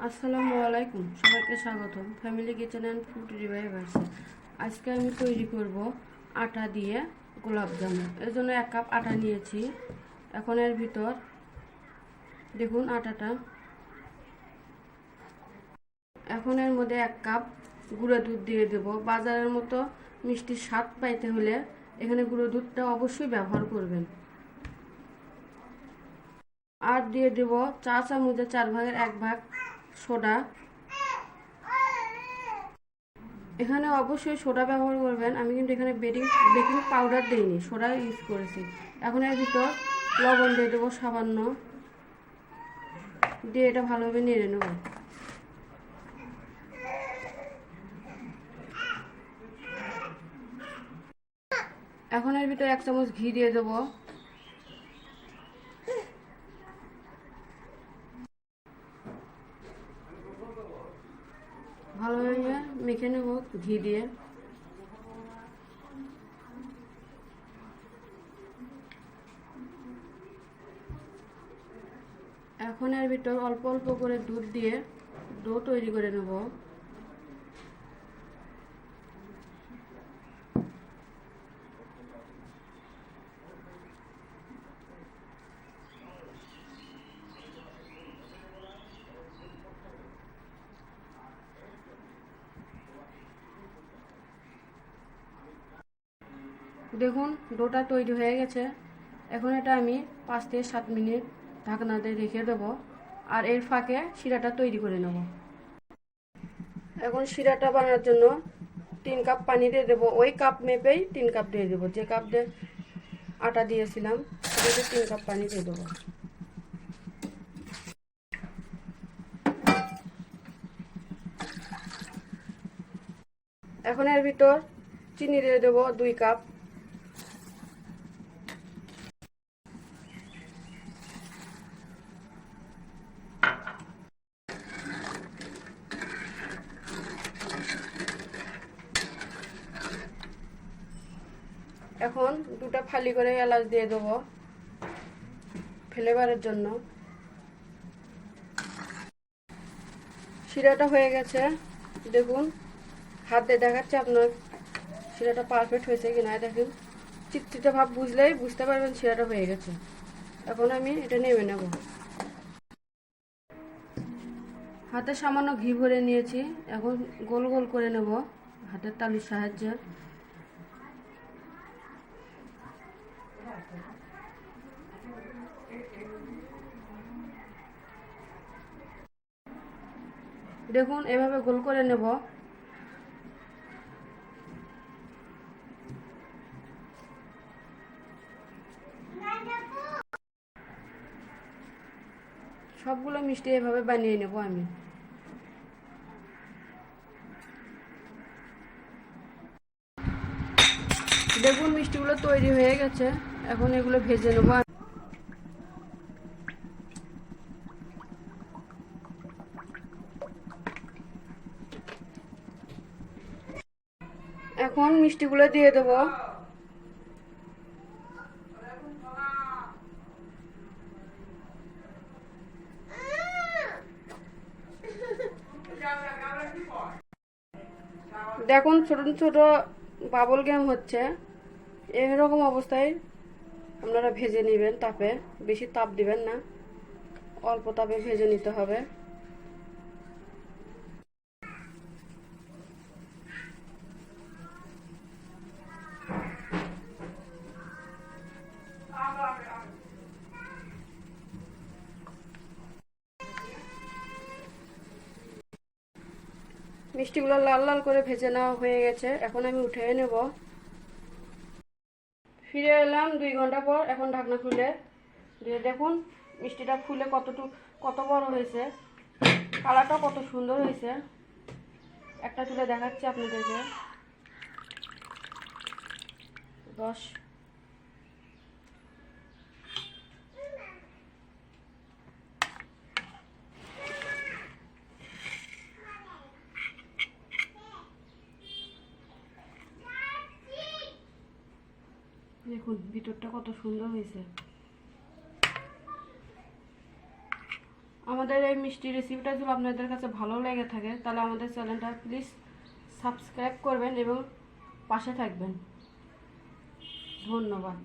আসসালামু আলাইকুম, সবাইকে স্বাগতম ফ্যামিলি কিচেন অ্যান্ড ফুড রিভাইভার্সে। আজকে আমি তৈরি করব আটা দিয়ে গোলাপ জামুন। এর জন্য 1 কাপ আটা নিয়েছি। এখন এর ভিতর দেখুন আটাটা, এখন এর মধ্যে 1 কাপ গুঁড়ো দুধ দিয়ে দেব। বাজারের মতো মিষ্টির স্বাদ পাইতে হলে এখানে গুঁড়ো দুধটা অবশ্যই ব্যবহার করবেন। আর দিয়ে দেব চা চামচের 4/1 ভাগ সোডা। এখানে অবশ্যই সোডা ব্যবহার করবেন। আমি কিন্তু এখানে বেকিং পাউডার দিইনি, সোডা ইউজ করেছি। এখন এর ভিতর লবণ দিয়ে দেবো সামান্য, দিয়ে এটা ভালোভাবে নেড়ে নেব। এখন এর ভিতর 1 চামচ ঘি দিয়ে দেবো। ভালোভাবে মেখে নেব ঘি দিয়ে। এখন এর ভিতর অল্প অল্প করে দুধ দিয়ে ডো তৈরি করে নেব। দেখুন ডোটা তৈরি হয়ে গেছে। এখন এটা আমি 5 থেকে 7 মিনিট ঢাকনা দিয়ে রেখে দেবো, আর এর ফাঁকে শিরাটা তৈরি করে নেব। এখন শিরাটা বানানোর জন্য 3 কাপ পানি দিয়ে দেবো। ওই কাপ মেপেই 3 কাপ দিয়ে দেবো। যে কাপ দিয়ে আটা দিয়েছিলাম সেটাতে 3 কাপ পানি দিয়ে দেবো। এখন এর ভিতর চিনি দিয়ে দেবো 2 কাপ। এখন 2টা ফালি করে এলাচ দিয়ে দেবো ফ্লেভারের জন্য। শিরাটা হয়ে গেছে, দেখুন হাতে দেখাচ্ছে আপনার শিরাটা পারফেক্ট হয়েছে কিনা। দেখুন চিটচিটে ভাব বুঝতে পারবেন শিরাটা হয়ে গেছে। এখন আমি এটা নেমে নেব। হাতে সামান্য ঘি ভরে নিয়েছি, এখন গোল গোল করে নেব হাতের তালুর সাহায্যে। দেখুন এভাবে গোল করে নেব। সবগুলো মিষ্টি এভাবে বানিয়ে নেব আমি। দেখুন মিষ্টিগুলো তৈরি হয়ে গেছে, এখন এগুলো ভেজে নেব। এখন মিষ্টিগুলো দিয়ে দেব। দেখুন ছোট ছোট বাবল গেম হচ্ছে। এরকম অবস্থায় আপনারা ভেজে নেবেন তাপে, বেশি তাপ দিবেন না, অল্প তাপে ভেজে নিতে হবে। মিষ্টিগুলো লাল লাল করে ভেজে নেওয়া হয়ে গেছে, এখন আমি উঠিয়ে নেব। ফিরে এলাম 2 ঘন্টা পর। এখন ঢাকনা খুলে দিয়ে দেখুন মিষ্টিটা ফুলে কত বড় হয়েছে, কালারটা কত সুন্দর হয়েছে। একটা তুলে দেখাচ্ছি আপনাদেরকে। রস দেখুন ভিতরটা কত সুন্দর হয়েছে। আমাদের এই মিষ্টি রেসিপিটা যদি আপনাদের কাছে ভালো লেগে থাকে তাহলে আমাদের চ্যানেলটা প্লিজ সাবস্ক্রাইব করবেন এবং পাশে থাকবেন। ধন্যবাদ।